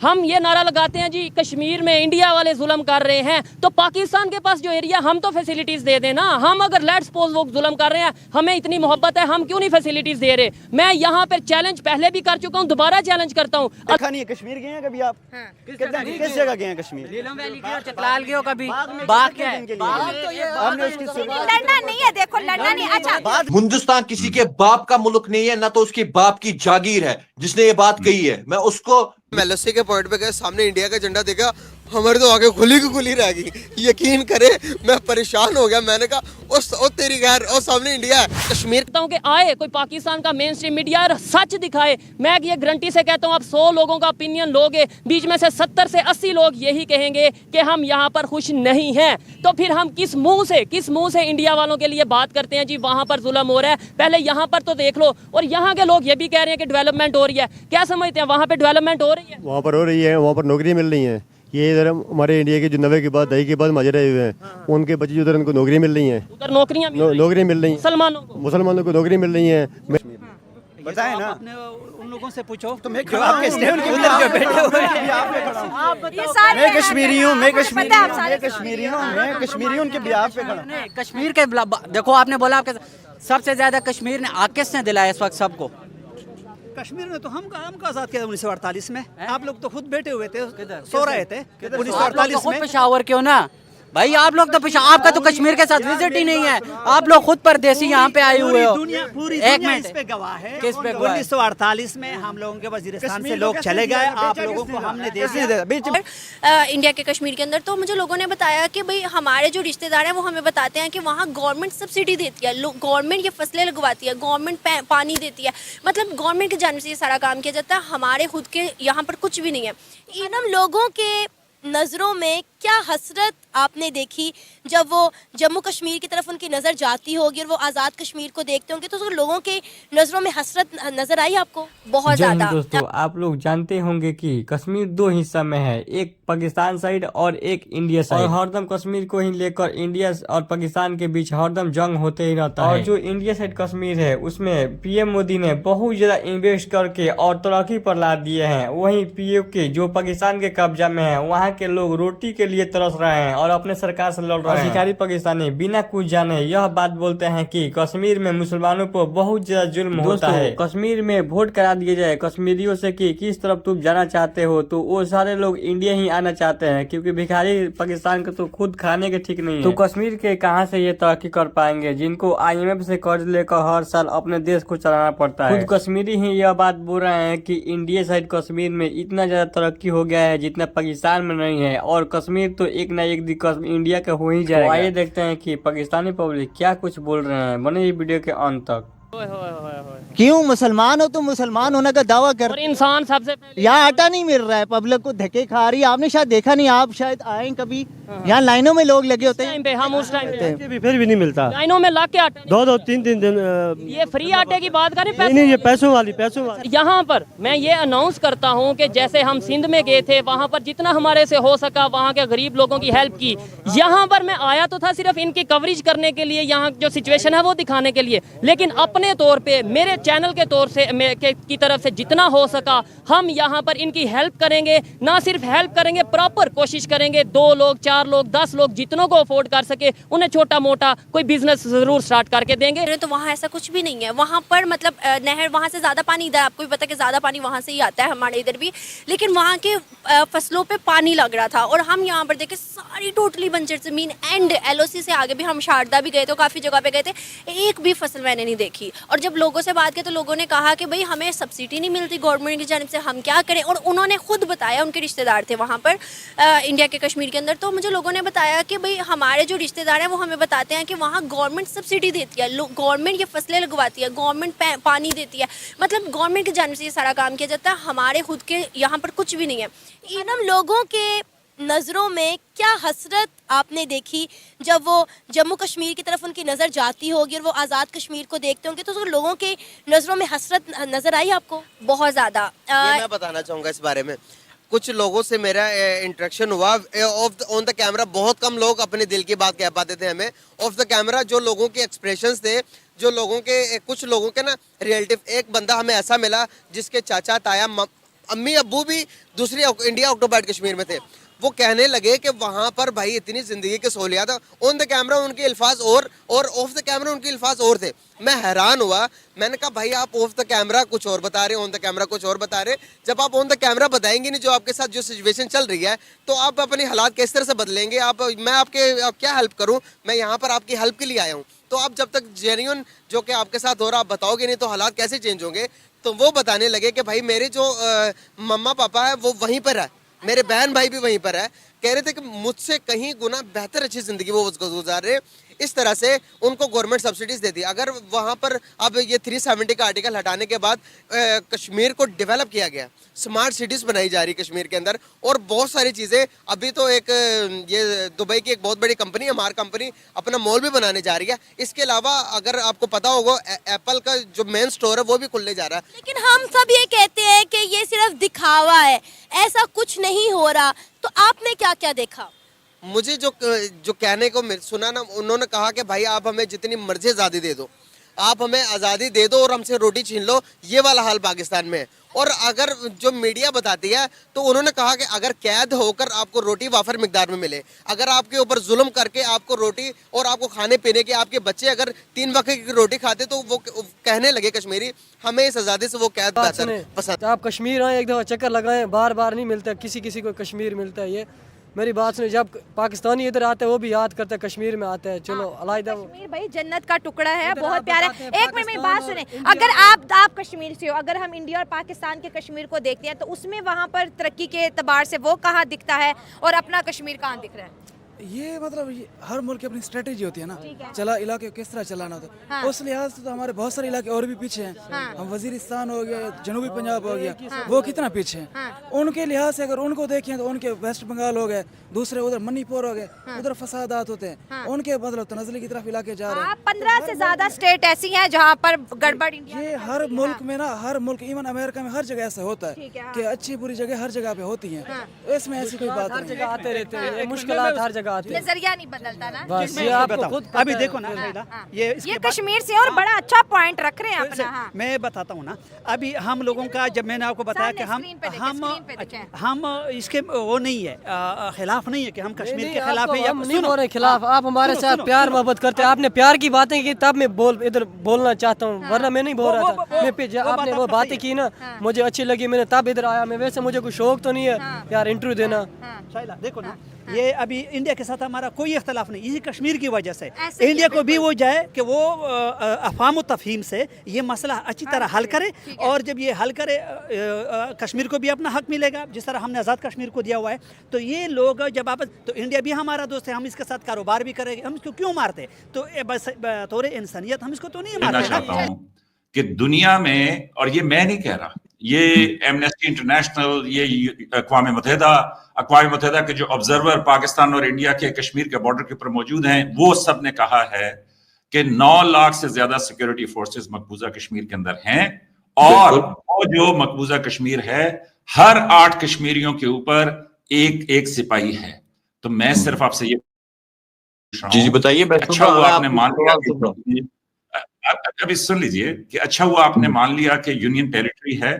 हम ये नारा लगाते हैं जी कश्मीर में इंडिया वाले जुल्म कर रहे हैं, तो पाकिस्तान के पास जो एरिया हम तो फैसिलिटीज दे देना। हम अगर लेट्स सपोज वो जुल्म कर रहे हैं, हमें इतनी मोहब्बत है, हम क्यों नहीं फैसिलिटीज दे रहे? मैं यहाँ पर चैलेंज पहले भी कर चुका हूँ, दोबारा चैलेंज करता हूँ। देखा नहीं है कश्मीर गए हैं कभी आप? किस जगह गए हैं कश्मीर? नीलम वैली गए, चकलाल गए हो कभी? बाग क्या है? हमने उसकी लड़ना नहीं है, देखो लड़ना नहीं। अच्छा, हिंदुस्तान किसी के बाप का मुल्क नहीं है, ना तो उसके बाप की जागीर है। जिसने ये बात कही है, मैं उसको एलओसी के पॉइंट पे गए, सामने इंडिया का झंडा देखा, हमारे तो आगे खुली की खुली रह गई। यकीन करे मैं परेशान हो गया। मैंने कहा ओ तेरी गैर, ओ सामने इंडिया है। कश्मीर के आए कोई पाकिस्तान का मेन स्ट्रीम मीडिया सच दिखाए। मैं ये गारंटी से कहता हूँ, आप 100 लोगों का ओपिनियन लोगे, बीच में से 70 से 80 लोग यही कहेंगे कि हम यहाँ पर खुश नहीं हैं। तो फिर हम किस मुंह से इंडिया वालों के लिए बात करते हैं जी वहाँ पर जुल्म हो रहा है? पहले यहाँ पर तो देख लो। और यहाँ के लोग ये भी कह रहे हैं कि डेवलपमेंट हो रही है। क्या समझते हैं वहाँ पे डेवलपमेंट हो रही है? वहाँ पर हो रही है, वहाँ पर नौकरी मिल रही है। ये इधर हमारे इंडिया के जो 90 के बाद, दही के बाद मजे रहे हुए हैं, उनके बच्चे उधर उनको नौकरी मिल रही है। उधर नौकरियां नौकरी मिल रही है, मुसलमानों को नौकरी मिल रही है। बताए ना, उन लोगों से पूछो। तो मैं खड़ा हूं, उनके उधर जो बैठे हुए हैं, आप पे खड़ा हूं। मैं कश्मीरी हूं, मैं कश्मीरी हूं, उनके बिहाफ पे खड़ा हूं। कश्मीर के देखो, आपने बोला आपके सबसे ज्यादा कश्मीर ने आग किसने दिलाया इस वक्त सबको? कश्मीर में तो हम आजाद किया 1948 में। आप लोग तो खुद बैठे हुए थे, सो रहे थे 1948 में। पेशावर क्यों ना भाई, आप लोग तो आपका तो कश्मीर के साथ विजिट ही नहीं है। आप लोग खुद परदेसी यहाँ पे आए हुए हो। पूरी दुनिया इस पे गवाह है। किस पे गवाह? 1948 में हम लोगों के वजीरिस्तान से लोग चले गए, आप लोगों को हमने दे दिया इंडिया के कश्मीर के अंदर। तो मुझे लोगों ने बताया कि भाई हमारे जो रिश्तेदार हैं वो हमें बताते हैं कि वहाँ गवर्नमेंट सब्सिडी देती है, गवर्नमेंट ये फसलें लगवाती है, गवर्नमेंट पानी देती है, मतलब गवर्नमेंट की जानिब से ये सारा काम किया जाता है। हमारे खुद के यहाँ पर कुछ भी नहीं है। इन लोगों के नज़रों में क्या हसरत आपने देखी जब वो जम्मू कश्मीर की तरफ उनकी नज़र जाती होगी और वो आज़ाद कश्मीर को देखते होंगे, तो लोगों के नज़रों में हसरत नज़र आई आपको? बहुत ज़्यादा। दोस्तों, आप लोग जानते होंगे कि कश्मीर 2 हिस्सा में है, एक पाकिस्तान साइड और एक इंडिया साइड। और हरदम कश्मीर को ही लेकर इंडिया और पाकिस्तान के बीच हरदम जंग होते ही रहता है। और जो इंडिया साइड कश्मीर है उसमें पीएम मोदी ने बहुत ज्यादा इन्वेस्ट करके और तरक्की पर ला दिए हैं। वहीं पीओके जो पाकिस्तान के कब्जा में है, वहाँ के लोग रोटी के लिए तरस रहे हैं और अपने सरकार से लड़ रहे हैं। भिखारी पाकिस्तानी बिना कुछ जाने यह बात बोलते हैं कि कश्मीर में मुसलमानों पर बहुत ज्यादा जुल्म होता है। कश्मीर में वोट करा दिया जाए कश्मीरियों से कि किस तरफ तुम जाना चाहते हो, तो वो सारे लोग इंडिया ही आना चाहते हैं, क्योंकि भिखारी पाकिस्तान के तो खुद खाने के ठीक नहीं है। तो कश्मीर के कहाँ से ये तरक्की कर पाएंगे जिनको IMF से कर्ज लेकर हर साल अपने देश को चलाना पड़ता है। खुद कश्मीरी ही यह बात बोल रहे हैं कि इंडिया साइड कश्मीर में इतना ज्यादा तरक्की हो गया है जितना पाकिस्तान में नहीं है, और कश्मीर तो एक ना एक दिन इंडिया का हो ही जाएगा। आइए देखते हैं कि पाकिस्तानी पब्लिक क्या कुछ बोल रहे हैं। बने ये वीडियो के अंत तक। क्यों मुसलमान हो तो मुसलमान होने का दावा कर, और इंसान सबसे यहाँ आटा नहीं मिल रहा है, पब्लिक को धक्के खा रही है। आपने शायद देखा नहीं, आप शायद आए कभी, यहाँ लाइनों में लोग लगे होते हैं। हम उस टाइम भी फिर भी नहीं मिलता, लाइनों में लाके आटा 2-2 3-3 दिन। ये फ्री आटे की बात करें, नहीं, ये पैसों वाली। यहाँ पर मैं ये अनाउंस करता हूँ कि जैसे हम सिंध में गए थे, वहाँ पर जितना हमारे से हो सका वहाँ के गरीब लोगों की हेल्प की। यहाँ पर मैं आया तो था सिर्फ इनकी कवरेज करने के लिए, यहाँ जो सिचुएशन है वो दिखाने के लिए, लेकिन अपने तौर पे मेरे चैनल के तौर से की तरफ से जितना हो सका हम यहाँ पर इनकी हेल्प करेंगे। ना सिर्फ हेल्प करेंगे, प्रॉपर कोशिश करेंगे। 2 लोग 4 लोग 10 लोग जितनों को अफोर्ड कर सके उन्हें छोटा मोटा कोई बिजनेस जरूर स्टार्ट करके देंगे। तो वहाँ ऐसा कुछ भी नहीं है। वहाँ पर मतलब नहर, वहाँ से ज़्यादा पानी, इधर आपको भी पता है कि ज़्यादा पानी वहाँ से ही आता है, हमारे इधर भी, लेकिन वहाँ के फसलों पे पानी लग रहा था। और हम यहाँ पर देखे सारी टोटली बंजर ज़मीन, एंड LOC से आगे भी हम शारदा भी गए थे, काफ़ी जगह पे गए थे, एक भी फसल मैंने नहीं देखी। और जब लोगों से बात की तो लोगों ने कहा कि भाई हमें सब्सिडी नहीं मिलती गवर्नमेंट की जानिब से, हम क्या करें। और उन्होंने खुद बताया, उनके रिश्तेदार थे वहाँ पर इंडिया के कश्मीर के अंदर, तो मुझे लोगों ने बताया कि भाई हमारे जो रिश्तेदार हैं वो हमें बताते हैं कि वहाँ गवर्नमेंट सब्सिडी देती है, गवर्नमेंट ये फसलें लगवाती है, गवर्नमेंट पानी देती है, मतलब गवर्नमेंट की जानिब से ये सारा काम किया जाता है। हमारे खुद के यहाँ पर कुछ भी नहीं है। इन लोगों के नज़रों में क्या हसरत आपने देखी जब वो जम्मू कश्मीर की तरफ उनकी नज़र जाती होगी और वो आज़ाद कश्मीर को देखते होंगे, तो लोगों के नज़रों में हसरत नज़र आई आपको? बहुत ज़्यादा। मैं बताना चाहूँगा इस बारे में। कुछ लोगों से मेरा इंटरेक्शन हुआ ऑन द कैमरा। बहुत कम लोग अपने दिल की बात कह पाते थे हमें ऑफ द कैमरा। जो लोगों के एक्सप्रेशंस थे, जो लोगों के कुछ लोगों के ना रिलेटिव, एक बंदा हमें ऐसा मिला जिसके चाचा ताया अम्मी अब्बू भी दूसरी इंडिया ऑक्टोपाइड कश्मीर में थे। वो कहने लगे कि वहाँ पर भाई इतनी ज़िंदगी की सहूलियात, ऑन द कैमरा उनके अल्फाज और ऑफ द कैमरा उनके अल्फाज और थे। मैं हैरान हुआ, मैंने कहा भाई आप ऑफ द कैमरा कुछ और बता रहे, ऑन द कैमरा कुछ और बता रहे। जब आप ऑन द कैमरा बताएंगे नहीं जो आपके साथ जो सिचुएशन चल रही है, तो आप अपने हालात किस तरह से बदलेंगे? मैं आपके क्या हेल्प करूँ? मैं यहाँ पर आपकी हेल्प के लिए आया हूँ। तो आप जब तक जेन्युइन जो कि आपके साथ हो रहा आप बताओगे नहीं तो हालात कैसे चेंज होंगे? तो वो बताने लगे कि भाई मेरे जो मम्मा पापा है वो वहीं पर है, मेरे बहन भाई भी वहीं पर है। कह रहे थे कि मुझसे कहीं गुना बेहतर अच्छी ज़िंदगी वो गुजार रहे। इस तरह से उनको गवर्नमेंट सब्सिडीज़ देती है। अगर वहाँ पर अब ये 370 का आर्टिकल हटाने के बाद कश्मीर को डेवलप किया गया, स्मार्ट सिटीज़ बनाई जा रही कश्मीर के अंदर और बहुत सारी चीज़ें। अभी तो एक ये दुबई की एक बहुत बड़ी कंपनी है, हमारी कंपनी अपना मॉल भी बनाने जा रही है। इसके अलावा अगर आपको पता होगा एप्पल का जो मेन स्टोर है वो भी खुलने जा रहा है। लेकिन हम सब ये कहते हैं कि ये सिर्फ दिखावा है, ऐसा कुछ नहीं हो रहा। तो आपने क्या क्या देखा? मुझे जो कहने को सुना ना, उन्होंने कहा कि भाई आप हमें जितनी मर्जी आज़ादी दे दो, आप हमें आज़ादी दे दो और हमसे रोटी छीन लो। ये वाला हाल पाकिस्तान में है। और अगर जो मीडिया बताती है तो उन्होंने कहा कि अगर कैद होकर आपको रोटी वाफर मिकदार में मिले, अगर आपके ऊपर जुल्म करके आपको रोटी और आपको खाने पीने के, आपके बच्चे अगर 3 वक्त की रोटी खाते, तो वो कहने लगे कश्मीरी हमें इस आज़ादी से वो कैद पसंद। आप कश्मीर आए, एक दफ़ा चक्कर लगाएं, बार बार नहीं मिलता, किसी किसी को कश्मीर मिलता है। ये मेरी बात सुनिए, जब पाकिस्तानी इधर आते हैं वो भी याद करते हैं कश्मीर में आते हैं। चलो अलहदा, कश्मीर भाई जन्नत का टुकड़ा है, बहुत प्यारा। एक मिनट मेरी बात सुने, अगर आप कश्मीर से हो, अगर हम इंडिया और पाकिस्तान के कश्मीर को देखते हैं तो उसमें वहाँ पर तरक्की के एतबार से वो कहाँ दिखता है और अपना कश्मीर कहाँ दिख रहा है? ये मतलब हर मुल्क की अपनी स्ट्रेटेजी होती है ना, चला इलाके को किस तरह चलाना होता है। हाँ। उस लिहाज से तो हमारे बहुत सारे इलाके और भी पीछे हैं। हाँ। हम वजीरिस्तान हो गया, जनूबी पंजाब हो गया, हाँ। वो कितना पीछे हैं। हाँ। उनके लिहाज से अगर उनको देखें तो उनके वेस्ट बंगाल हो गए, दूसरे उधर मणिपुर हो गए, हाँ। उधर फसादात होते हैं। हाँ। उनके मतलब तनज़्ज़ुली की तरफ इलाके जा रहे हैं। 15 से ज्यादा स्टेट ऐसी हैं जहाँ पर गड़बड़। ये हर मुल्क में ना, हर मुल्क, इवन अमेरिका में हर जगह ऐसा होता है कि अच्छी बुरी जगह हर जगह पे होती है। इसमें ऐसी कोई बात नहीं, हर जगह आते रहते हैं, मुश्किलात हर जगह आती है, नजरिया नहीं बदलता ना। बस ये आपको खुद अभी देखो ना ये कश्मीर से और बड़ा अच्छा पॉइंट रख रहे हैं अपना। हाँ। मैं बताता हूँ ना, अभी हम लोगों का, जब मैंने आपको बताया कि हम इसके वो नहीं है, खिलाफ नहीं है कि हम कश्मीर के खिलाफ है, हम नहीं बोल रहे खिलाफ। आप हमारे साथ प्यार मोहब्बत करते हैं, आपने प्यार की बातें की तब मैं इधर बोलना चाहता हूँ, वरना मैं नहीं बोल रहा था। मैं आपने वो बातें की ना, मुझे अच्छी लगी, मैंने तब इधर आया। मैं वैसे मुझे कोई शौक तो नहीं है यार इंटरव्यू देना। देखो ना, ये अभी इंडिया के साथ हमारा कोई इख्तलाफ नहीं, इसी कश्मीर की वजह से इंडिया को भी वो जाए कि वो अफवाम तफहीम से ये मसला अच्छी तरह हल करे। और जब ये हल करे, कश्मीर को भी अपना हक मिलेगा जिस तरह हमने आज़ाद कश्मीर को दिया हुआ है। तो ये लोग जब आप, तो इंडिया भी हमारा दोस्त है, हम इसके साथ कारोबार भी करेंगे, हम इसको क्यों मारते? तो बस बतौर इंसानियत हम इसको तो नहीं मारते। कि दुनिया में, और ये मैं नहीं कह रहा, ये एमनेस्टी इंटरनेशनल, ये अक़वाम मुत्तहिदा के जो ऑब्जर्वर पाकिस्तान और इंडिया के कश्मीर के बॉर्डर के ऊपर मौजूद हैं, वो सब ने कहा है कि 9 लाख से ज्यादा सिक्योरिटी फोर्सेस मकबूजा कश्मीर के अंदर हैं। और वो जो मकबूजा कश्मीर है, हर 8 कश्मीरियों के ऊपर एक सिपाही है। तो मैं सिर्फ आपसे ये जी बताइए। अच्छा हुआ आपने मान लिया, अभी सुन लीजिए कि अच्छा हुआ आपने मान लिया कि यूनियन टेरिटरी है,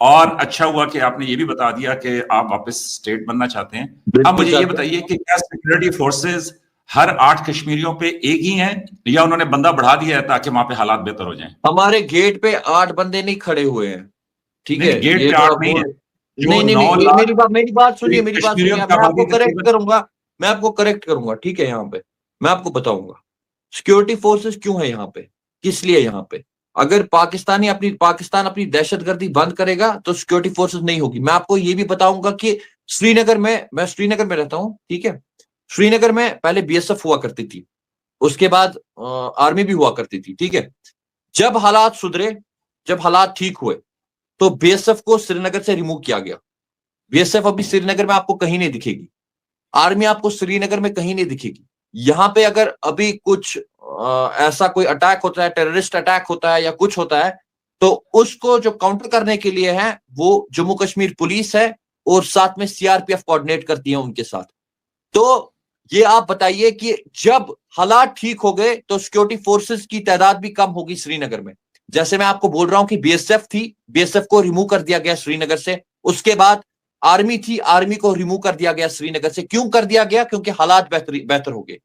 और अच्छा हुआ कि आपने ये भी बता दिया कि आप वापस स्टेट बनना चाहते हैं। अब मुझे ये बताइए कि क्या सिक्योरिटी फोर्सेस हर 8 कश्मीरियों पे एक ही हैं, या उन्होंने बंदा बढ़ा दिया है ताकि वहां पे हालात बेहतर हो जाएं? हमारे गेट पे 8 बंदे नहीं खड़े हुए हैं, ठीक है? गेट पे 8 नहीं है। नहीं, मेरी बात सुनिए, मैं आपको करेक्ट करूंगा, ठीक है? यहाँ पे मैं आपको बताऊंगा सिक्योरिटी फोर्सेस क्यों है यहाँ पे, किस लिए यहाँ पे। अगर पाकिस्तान अपनी दहशतगर्दी बंद करेगा तो सिक्योरिटी फोर्सेस नहीं होगी। मैं आपको ये भी बताऊंगा कि श्रीनगर में, मैं श्रीनगर में रहता हूँ, ठीक है? श्रीनगर में पहले बीएसएफ हुआ करती थी, उसके बाद आर्मी भी हुआ करती थी, ठीक है? जब हालात सुधरे, जब हालात ठीक हुए, तो बीएसएफ को श्रीनगर से रिमूव किया गया। बीएसएफ अभी श्रीनगर में आपको कहीं नहीं दिखेगी, आर्मी आपको श्रीनगर में कहीं नहीं दिखेगी। यहाँ पे अगर अभी कुछ ऐसा कोई अटैक होता है, टेररिस्ट अटैक होता है या कुछ होता है, तो उसको जो काउंटर करने के लिए है वो जम्मू कश्मीर पुलिस है, और साथ में सीआरपीएफ कोऑर्डिनेट करती है उनके साथ। तो ये आप बताइए कि जब हालात ठीक हो गए तो सिक्योरिटी फोर्सेस की तादाद भी कम होगी श्रीनगर में। जैसे मैं आपको बोल रहा हूं कि बीएसएफ थी, बीएसएफ को रिमूव कर दिया गया श्रीनगर से, उसके बाद आर्मी थी, आर्मी को रिमूव कर दिया गया श्रीनगर से। क्यों कर दिया गया? क्योंकि हालात बेहतर हो गए।